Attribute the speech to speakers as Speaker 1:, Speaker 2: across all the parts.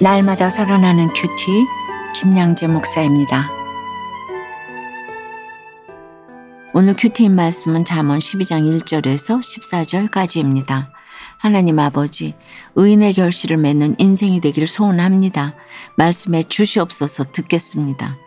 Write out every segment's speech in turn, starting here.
Speaker 1: 날마다 살아나는 큐티 김양재 목사입니다. 오늘 큐티인 말씀은 잠언 12장 1절에서 14절까지입니다. 하나님 아버지, 의인의 결실을 맺는 인생이 되길 소원합니다. 말씀에 주시옵소서 듣겠습니다.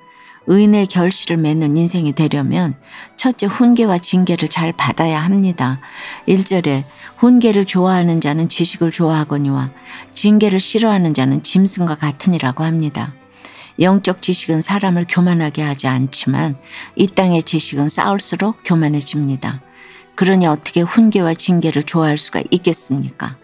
Speaker 1: 의인의 결실을 맺는 인생이 되려면 첫째 훈계와 징계를 잘 받아야 합니다. 1절에 훈계를 좋아하는 자는 지식을 좋아하거니와 징계를 싫어하는 자는 짐승과 같으니라고 합니다. 영적 지식은 사람을 교만하게 하지 않지만 이 땅의 지식은 쌓을수록 교만해집니다. 그러니 어떻게 훈계와 징계를 좋아할 수가 있겠습니까?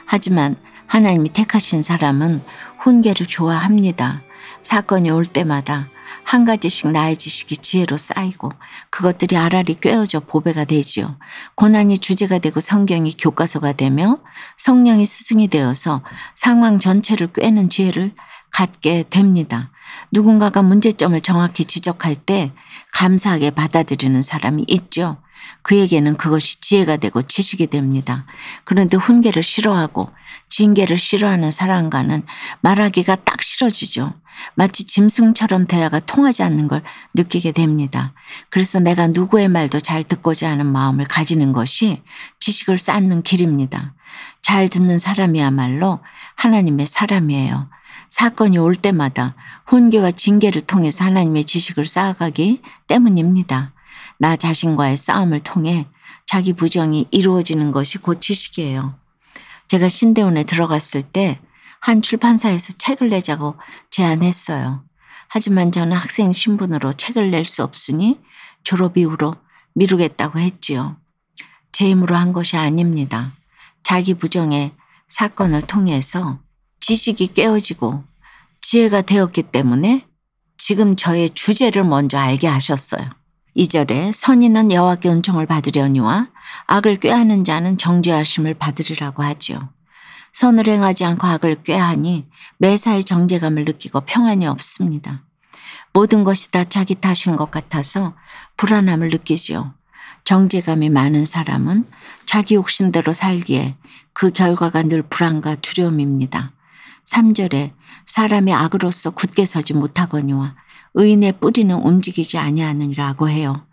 Speaker 1: 하지만 하나님이 택하신 사람은 훈계를 좋아합니다. 사건이 올 때마다 한 가지씩 나의 지식이 지혜로 쌓이고 그것들이 알알이 꿰어져 보배가 되지요. 고난이 주제가 되고 성경이 교과서가 되며 성령이 스승이 되어서 상황 전체를 꿰는 지혜를 갖게 됩니다. 누군가가 문제점을 정확히 지적할 때 감사하게 받아들이는 사람이 있죠. 그에게는 그것이 지혜가 되고 지식이 됩니다. 그런데 훈계를 싫어하고 징계를 싫어하는 사람과는 말하기가 딱 싫어지죠. 마치 짐승처럼 대화가 통하지 않는 걸 느끼게 됩니다. 그래서 내가 누구의 말도 잘 듣고자 하는 마음을 가지는 것이 지식을 쌓는 길입니다. 잘 듣는 사람이야말로 하나님의 사람이에요. 사건이 올 때마다 훈계와 징계를 통해서 하나님의 지식을 쌓아가기 때문입니다. 나 자신과의 싸움을 통해 자기 부정이 이루어지는 것이 곧 지식이에요. 제가 신대원에 들어갔을 때 한 출판사에서 책을 내자고 제안했어요. 하지만 저는 학생 신분으로 책을 낼 수 없으니 졸업 이후로 미루겠다고 했지요. 제 힘으로 한 것이 아닙니다. 자기 부정의 사건을 통해서 지식이 깨어지고 지혜가 되었기 때문에 지금 저의 주제를 먼저 알게 하셨어요. 2절에 선인은 여호와께 은총을 받으려니와 악을 꾀하는 자는 정죄하심을 받으리라고 하지요. 선을 행하지 않고 악을 꾀하니 매사에 정죄감을 느끼고 평안이 없습니다. 모든 것이 다 자기 탓인 것 같아서 불안함을 느끼지요. 정죄감이 많은 사람은 자기 욕심대로 살기에 그 결과가 늘 불안과 두려움입니다. 3절에 사람이 악으로서 굳게 서지 못하거니와 의인의 뿌리는 움직이지 아니하느니라고 해요.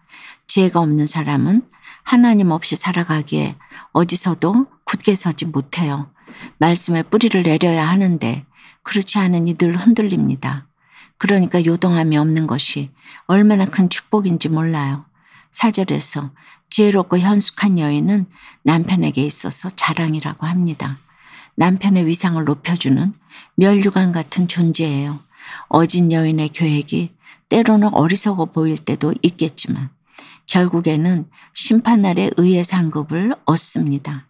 Speaker 1: 지혜가 없는 사람은 하나님 없이 살아가기에 어디서도 굳게 서지 못해요. 말씀에 뿌리를 내려야 하는데 그렇지 않으니 늘 흔들립니다. 그러니까 요동함이 없는 것이 얼마나 큰 축복인지 몰라요. 4절에서 지혜롭고 현숙한 여인은 남편에게 있어서 자랑이라고 합니다. 남편의 위상을 높여주는 면류관 같은 존재예요. 어진 여인의 계획이 때로는 어리석어 보일 때도 있겠지만 결국에는 심판날에 의의 상급을 얻습니다.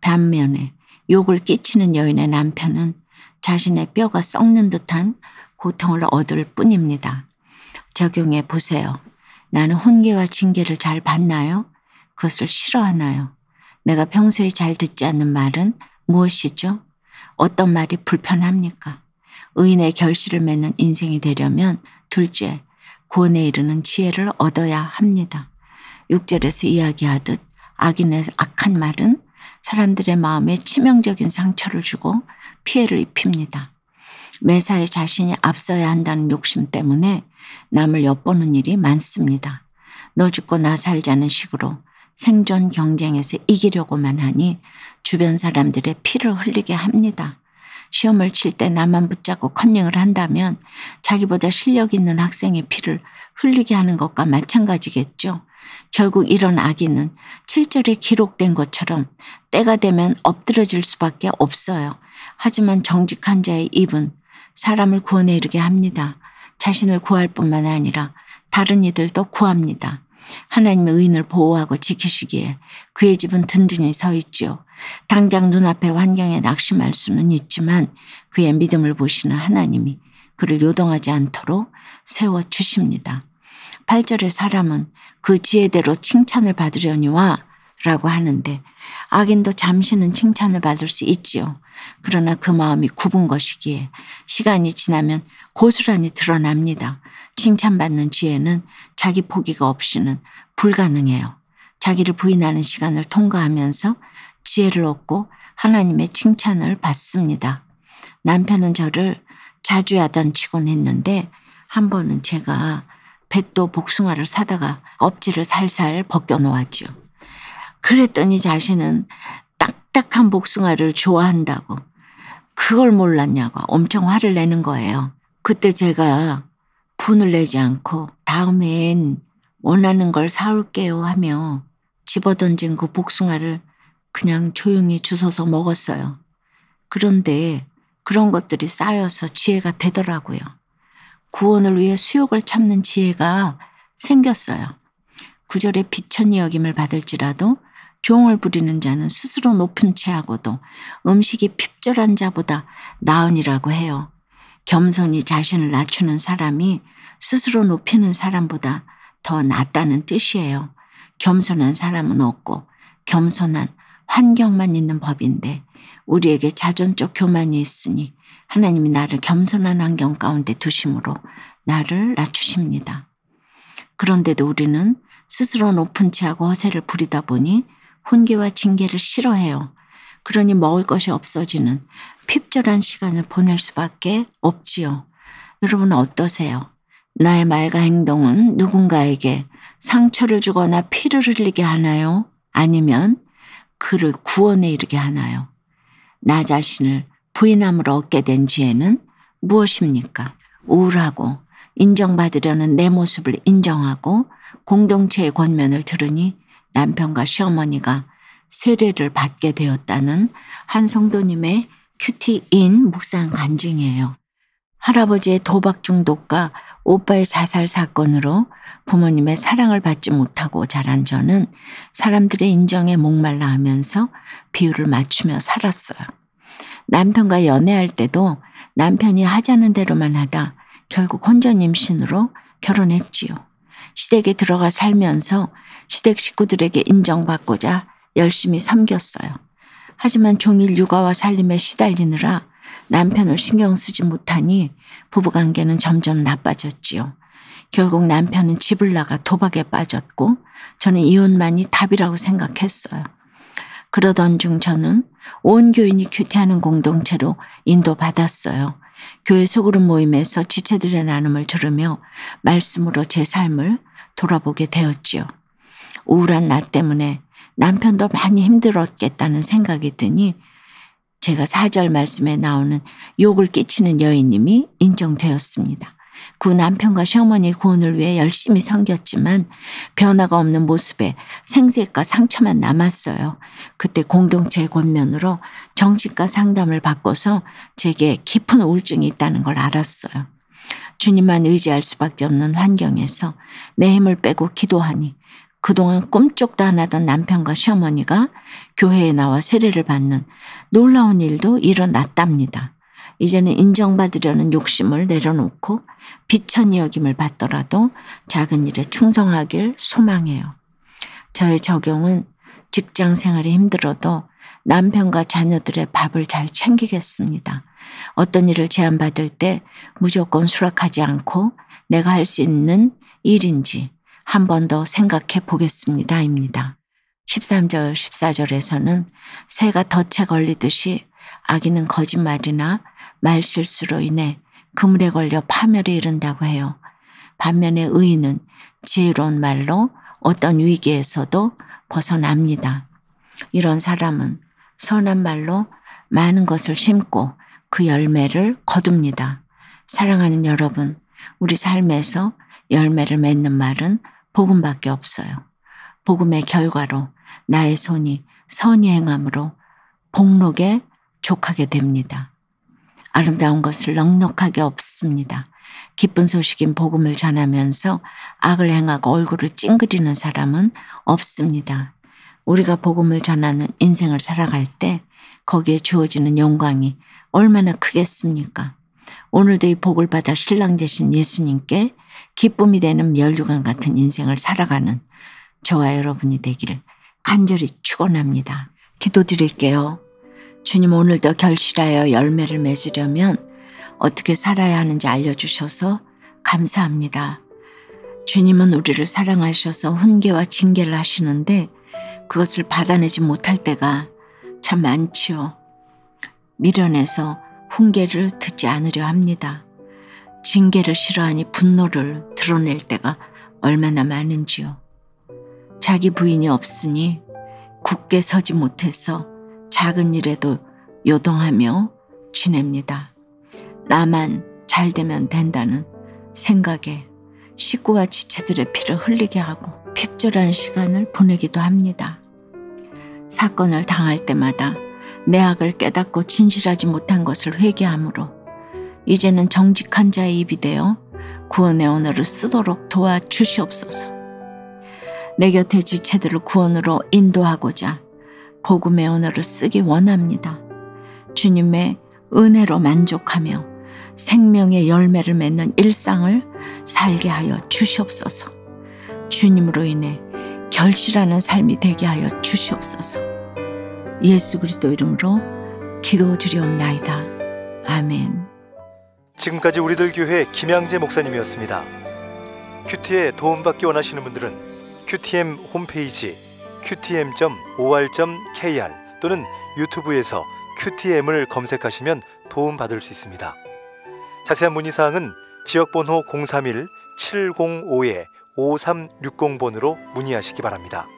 Speaker 1: 반면에 욕을 끼치는 여인의 남편은 자신의 뼈가 썩는 듯한 고통을 얻을 뿐입니다. 적용해 보세요. 나는 훈계와 징계를 잘 받나요? 그것을 싫어하나요? 내가 평소에 잘 듣지 않는 말은 무엇이죠? 어떤 말이 불편합니까? 의인의 결실을 맺는 인생이 되려면 둘째, 구원에 이르는 지혜를 얻어야 합니다. 6절에서 이야기하듯 악인의 악한 말은 사람들의 마음에 치명적인 상처를 주고 피해를 입힙니다. 매사에 자신이 앞서야 한다는 욕심 때문에 남을 엿보는 일이 많습니다. 너 죽고 나 살자는 식으로 생존 경쟁에서 이기려고만 하니 주변 사람들의 피를 흘리게 합니다. 시험을 칠 때 나만 붙잡고 컨닝을 한다면 자기보다 실력 있는 학생의 피를 흘리게 하는 것과 마찬가지겠죠. 결국 이런 악인은 7절에 기록된 것처럼 때가 되면 엎드러질 수밖에 없어요. 하지만 정직한 자의 입은 사람을 구원에 이르게 합니다. 자신을 구할 뿐만 아니라 다른 이들도 구합니다. 하나님의 의인을 보호하고 지키시기에 그의 집은 든든히 서 있지요. 당장 눈앞의 환경에 낙심할 수는 있지만 그의 믿음을 보시는 하나님이 그를 요동하지 않도록 세워주십니다. 8절의 사람은 그 지혜대로 칭찬을 받으려니와 라고 하는데 악인도 잠시는 칭찬을 받을 수 있지요. 그러나 그 마음이 굽은 것이기에 시간이 지나면 고스란히 드러납니다. 칭찬받는 지혜는 자기 포기가 없이는 불가능해요. 자기를 부인하는 시간을 통과하면서 지혜를 얻고 하나님의 칭찬을 받습니다. 남편은 저를 자주 야단치곤 했는데 한 번은 제가 백도 복숭아를 사다가 껍질을 살살 벗겨놓았지요. 그랬더니 자신은 딱딱한 복숭아를 좋아한다고 그걸 몰랐냐고 엄청 화를 내는 거예요. 그때 제가 분을 내지 않고 다음엔 원하는 걸 사올게요 하며 집어던진 그 복숭아를 그냥 조용히 주워서 먹었어요. 그런데 그런 것들이 쌓여서 지혜가 되더라고요. 구원을 위해 수욕을 참는 지혜가 생겼어요. 구절에 비천히 여김을 받을지라도 종을 부리는 자는 스스로 높은 채하고도 음식이 핍절한 자보다 나으니라고 해요. 겸손히 자신을 낮추는 사람이 스스로 높이는 사람보다 더 낫다는 뜻이에요. 겸손한 사람은 없고 겸손한 환경만 있는 법인데 우리에게 자존적 교만이 있으니 하나님이 나를 겸손한 환경 가운데 두심으로 나를 낮추십니다. 그런데도 우리는 스스로 높은 채하고 허세를 부리다 보니 훈계와 징계를 싫어해요. 그러니 먹을 것이 없어지는 핍절한 시간을 보낼 수밖에 없지요. 여러분 어떠세요? 나의 말과 행동은 누군가에게 상처를 주거나 피를 흘리게 하나요? 아니면 그를 구원에 이르게 하나요? 나 자신을 부인함으로 얻게 된 지혜는 무엇입니까? 우울하고 인정받으려는 내 모습을 인정하고 공동체의 권면을 들으니 남편과 시어머니가 세례를 받게 되었다는 한 성도님의 큐티인 묵상 간증이에요. 할아버지의 도박 중독과 오빠의 자살 사건으로 부모님의 사랑을 받지 못하고 자란 저는 사람들의 인정에 목말라 하면서 비율을 맞추며 살았어요. 남편과 연애할 때도 남편이 하자는 대로만 하다 결국 혼전 임신으로 결혼했지요. 시댁에 들어가 살면서 시댁 식구들에게 인정받고자 열심히 섬겼어요. 하지만 종일 육아와 살림에 시달리느라 남편을 신경 쓰지 못하니 부부관계는 점점 나빠졌지요. 결국 남편은 집을 나가 도박에 빠졌고 저는 이혼만이 답이라고 생각했어요. 그러던 중 저는 온 교인이 큐티하는 공동체로 인도받았어요. 교회 소그룹 모임에서 지체들의 나눔을 들으며 말씀으로 제 삶을 돌아보게 되었지요. 우울한 나 때문에 남편도 많이 힘들었겠다는 생각이 드니 제가 4절 말씀에 나오는 욕을 끼치는 여인님이 인정되었습니다. 그 남편과 시어머니 구원을 위해 열심히 섬겼지만 변화가 없는 모습에 생색과 상처만 남았어요. 그때 공동체의 권면으로 정신과 상담을 받고서 제게 깊은 우울증이 있다는 걸 알았어요. 주님만 의지할 수밖에 없는 환경에서 내 힘을 빼고 기도하니 그동안 꿈쩍도 안 하던 남편과 시어머니가 교회에 나와 세례를 받는 놀라운 일도 일어났답니다. 이제는 인정받으려는 욕심을 내려놓고 비천히 여김을 받더라도 작은 일에 충성하길 소망해요. 저의 적용은 직장 생활이 힘들어도 남편과 자녀들의 밥을 잘 챙기겠습니다. 어떤 일을 제안받을 때 무조건 수락하지 않고 내가 할 수 있는 일인지 한 번 더 생각해 보겠습니다. 입니다. 13절, 14절에서는 새가 덫에 걸리듯이 악인은 거짓말이나 말실수로 인해 그물에 걸려 파멸에 이른다고 해요. 반면에 의인은 지혜로운 말로 어떤 위기에서도 벗어납니다. 이런 사람은 선한 말로 많은 것을 심고 그 열매를 거둡니다. 사랑하는 여러분, 우리 삶에서 열매를 맺는 말은 복음밖에 없어요. 복음의 결과로 나의 손이 선히 행함으로 복록에 족하게 됩니다. 아름다운 것을 넉넉하게 없습니다. 기쁜 소식인 복음을 전하면서 악을 행하고 얼굴을 찡그리는 사람은 없습니다. 우리가 복음을 전하는 인생을 살아갈 때 거기에 주어지는 영광이 얼마나 크겠습니까? 오늘도 이 복을 받아 신랑 되신 예수님께 기쁨이 되는 면류관 같은 인생을 살아가는 저와 여러분이 되기를 간절히 축원합니다. 기도드릴게요. 주님, 오늘도 결실하여 열매를 맺으려면 어떻게 살아야 하는지 알려주셔서 감사합니다. 주님은 우리를 사랑하셔서 훈계와 징계를 하시는데 그것을 받아내지 못할 때가 참 많지요. 미련해서 훈계를 듣지 않으려 합니다. 징계를 싫어하니 분노를 드러낼 때가 얼마나 많은지요. 자기 부인이 없으니 굳게 서지 못해서 작은 일에도 요동하며 지냅니다. 나만 잘 되면 된다는 생각에 식구와 지체들의 피를 흘리게 하고 핍절한 시간을 보내기도 합니다. 사건을 당할 때마다 내 악을 깨닫고 진실하지 못한 것을 회개하므로 이제는 정직한 자의 입이 되어 구원의 언어를 쓰도록 도와주시옵소서. 내 곁의 지체들을 구원으로 인도하고자 복음의 언어를 쓰기 원합니다. 주님의 은혜로 만족하며 생명의 열매를 맺는 일상을 살게 하여 주시옵소서. 주님으로 인해 결실하는 삶이 되게 하여 주시옵소서. 예수 그리스도 이름으로 기도드리옵나이다. 아멘.
Speaker 2: 지금까지 우리들 교회 김양재 목사님이었습니다. 큐티에 도움받기 원하시는 분들은 QTM 홈페이지 qtm.or.kr 또는 유튜브에서 QTM을 검색하시면 도움받을 수 있습니다. 자세한 문의사항은 지역번호 031-705-5360번으로 문의하시기 바랍니다.